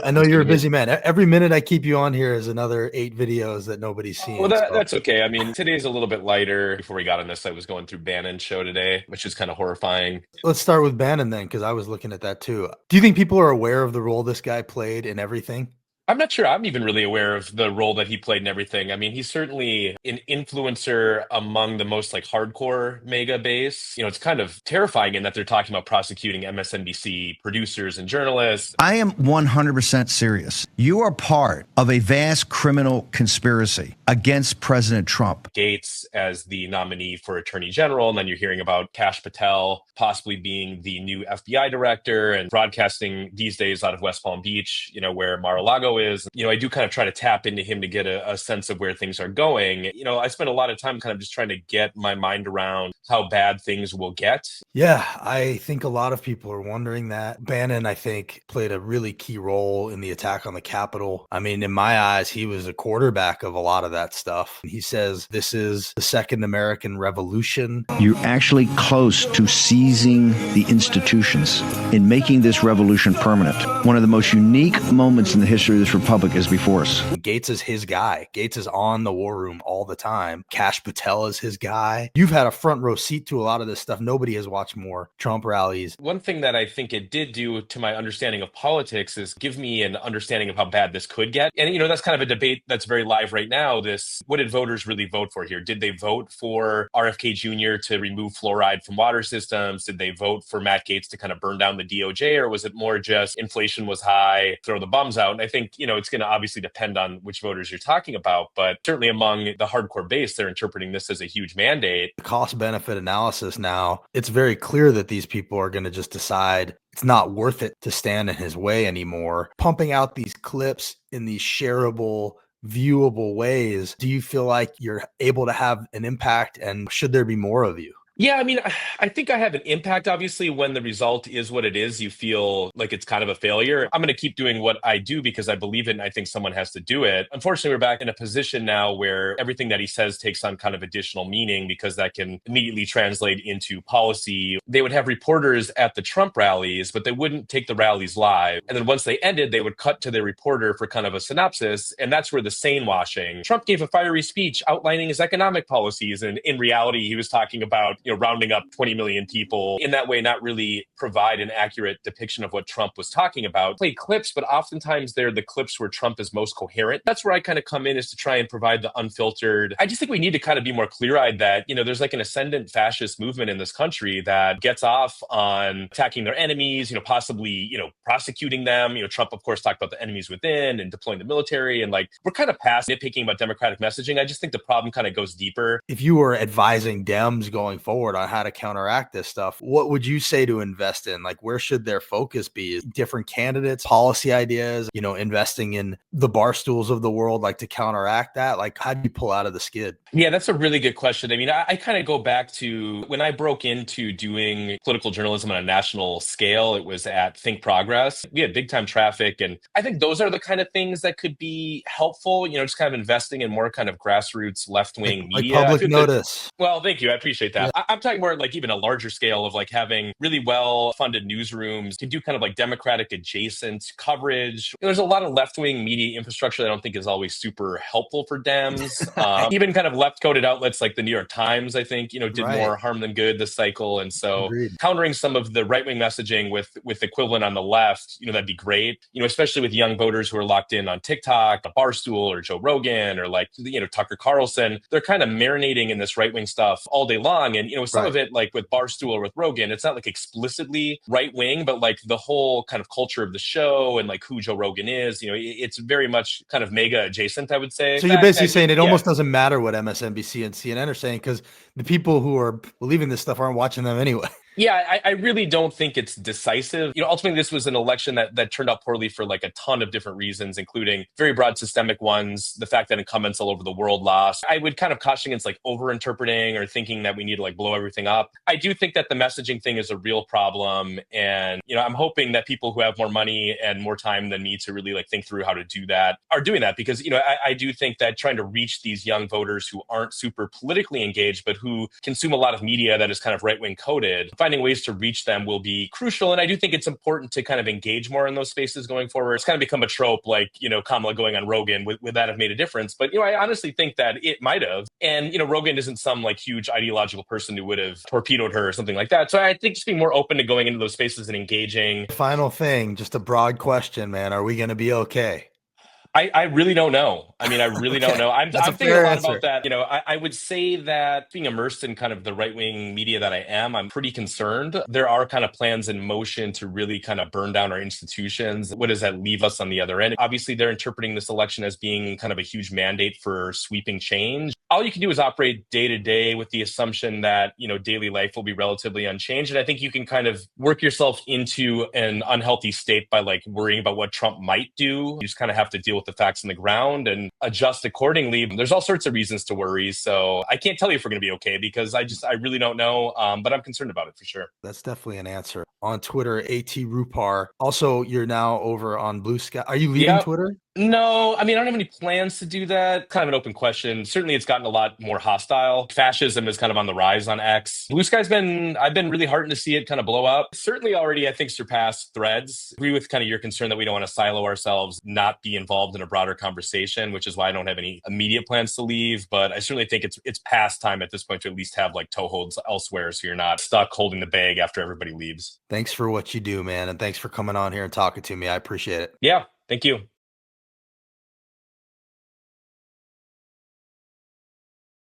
I know you're a busy man. Every minute I keep you on here is another 8 videos that nobody's Well, seen. So that's okay. I mean, today's a little bit lighter. Before we got on this, I was going through Bannon's show today, which is kind of horrifying. let's start with Bannon then, because I was looking at that too. Do you think people are aware of the role this guy played in everything? I'm not sure I'm even really aware of the role that he played in everything. I mean, he's certainly an influencer among the most like hardcore mega base. It's kind of terrifying in that they're talking about prosecuting MSNBC producers and journalists. I am 100% serious. You are part of a vast criminal conspiracy against President Trump. Gates as the nominee for Attorney General, and then you're hearing about Kash Patel possibly being the new FBI director and broadcasting these days out of West Palm Beach, where Mar-a-Lago is. I do kind of try to tap into him to get a sense of where things are going. I spend a lot of time kind of just trying to get my mind around how bad things will get. Yeah, I think a lot of people are wondering that. Bannon, I think, played a really key role in the attack on the Capitol. I mean, in my eyes, he was a quarterback of a lot of that stuff. He says this is the second American Revolution. You're actually close to seizing the institutions in making this revolution permanent. One of the most unique moments in the history of this republic is before us. Gates is his guy. Gates is on the war room all the time. Kash Patel is his guy. You've had a front row seat to a lot of this stuff. Nobody has watched more Trump rallies. One thing that I think it did do to my understanding of politics is give me an understanding of how bad this could get. And, that's kind of a debate that's very live right now. What did voters really vote for here? Did they vote for RFK Jr. to remove fluoride from water systems? Did they vote for Matt Gaetz to kind of burn down the DOJ? Or was it more just inflation was high, throw the bums out? And I think, it's going to obviously depend on which voters you're talking about. But certainly among the hardcore base, they're interpreting this as a huge mandate. The cost benefit analysis now, it's very clear that these people are going to just decide it's not worth it to stand in his way anymore. Pumping out these clips in these shareable, viewable ways, do you feel like you're able to have an impact, and should there be more of you? Yeah, I mean, I think I have an impact. Obviously, when the result is what it is, you feel like it's kind of a failure. I'm going to keep doing what I do because I believe it and I think someone has to do it. Unfortunately, we're back in a position now where everything that he says takes on kind of additional meaning because that can immediately translate into policy. They would have reporters at the Trump rallies, but they wouldn't take the rallies live. And then once they ended, they would cut to their reporter for kind of a synopsis. And that's where the sane washing. Trump gave a fiery speech outlining his economic policies. And in reality, he was talking about, rounding up 20 million people in that way, not really provide an accurate depiction of what Trump was talking about. Play clips, but oftentimes they're the clips where Trump is most coherent. That's where I kind of come in, is to try and provide the unfiltered. I just think we need to kind of be more clear-eyed that, there's like an ascendant fascist movement in this country that gets off on attacking their enemies, possibly, prosecuting them. Trump, of course, talked about the enemies within and deploying the military. And we're kind of past nitpicking about democratic messaging. I just think the problem kind of goes deeper. If you were advising Dems going forward on how to counteract this stuff, what would you say to invest in? Where should their focus be? Different candidates, policy ideas, investing in the bar stools of the world, to counteract that? How do you pull out of the skid? Yeah, that's a really good question. I mean, I kind of go back to when I broke into doing political journalism on a national scale. It was at Think Progress. We had big time traffic. And I think those are the kind of things that could be helpful, just kind of investing in more kind of grassroots left-wing media. Public notice. Well, thank you. I appreciate that. Yeah. I'm talking more even a larger scale of having really well-funded newsrooms to do kind of Democratic adjacent coverage. There's a lot of left-wing media infrastructure that I don't think is always super helpful for Dems. Even kind of left-coded outlets like the New York Times, I think, did more harm than good this cycle. And so countering some of the right-wing messaging with equivalent on the left, that'd be great, especially with young voters who are locked in on TikTok, Barstool or Joe Rogan or Tucker Carlson. They're kind of marinating in this right-wing stuff all day long. And, some of it, with Barstool or with Rogan, it's not explicitly right-wing, but the whole kind of culture of the show and who Joe Rogan is, it's very much kind of mega adjacent, I would say. So you're basically saying it almost doesn't matter what MSNBC and CNN are saying because the people who are believing this stuff aren't watching them anyway. Yeah, I really don't think it's decisive. Ultimately, this was an election that turned out poorly for a ton of different reasons, including very broad systemic ones, the fact that incumbents all over the world lost. I would kind of caution against over-interpreting or thinking that we need to blow everything up. I do think that the messaging thing is a real problem. And, I'm hoping that people who have more money and more time than me to really think through how to do that are doing that. Because, I do think that trying to reach these young voters who aren't super politically engaged, but who consume a lot of media that is kind of right-wing coded, finding ways to reach them will be crucial. And I do think it's important to kind of engage more in those spaces going forward. It's kind of become a trope, like, Kamala going on Rogan, would that have made a difference? But, I honestly think that it might have. And, Rogan isn't some like huge ideological person who would have torpedoed her or something like that. So I think just being more open to going into those spaces and engaging. Final thing, just a broad question, man. Are we going to be okay? I really don't know. I mean, I really don't know. I'm thinking a lot answer. about that. I would say that being immersed in kind of the right-wing media that I am, I'm pretty concerned. There are kind of plans in motion to really kind of burn down our institutions. What does that leave us on the other end? Obviously, they're interpreting this election as being kind of a huge mandate for sweeping change. All you can do is operate day to day with the assumption that, daily life will be relatively unchanged. And I think you can kind of work yourself into an unhealthy state by like worrying about what Trump might do. You just kind of have to deal with the facts on the ground and adjust accordingly. There's all sorts of reasons to worry. So I can't tell you if we're going to be okay because I really don't know. But I'm concerned about it for sure. That's definitely an answer. On Twitter, AT Rupar. Also, you're now over on Blue Sky. Are you leaving Twitter? No, I mean, I don't have any plans to do that. Kind of an open question. Certainly, it's gotten a lot more hostile. Fascism is kind of on the rise on X. Blue Sky's I've been really heartened to see it kind of blow up. Certainly already, I think, surpassed Threads. Agree with kind of your concern that we don't want to silo ourselves, not be involved in a broader conversation, which is why I don't have any immediate plans to leave. But I certainly think it's past time at this point to at least have like toeholds elsewhere so you're not stuck holding the bag after everybody leaves. Thanks for what you do, man. And thanks for coming on here and talking to me. I appreciate it. Yeah, thank you.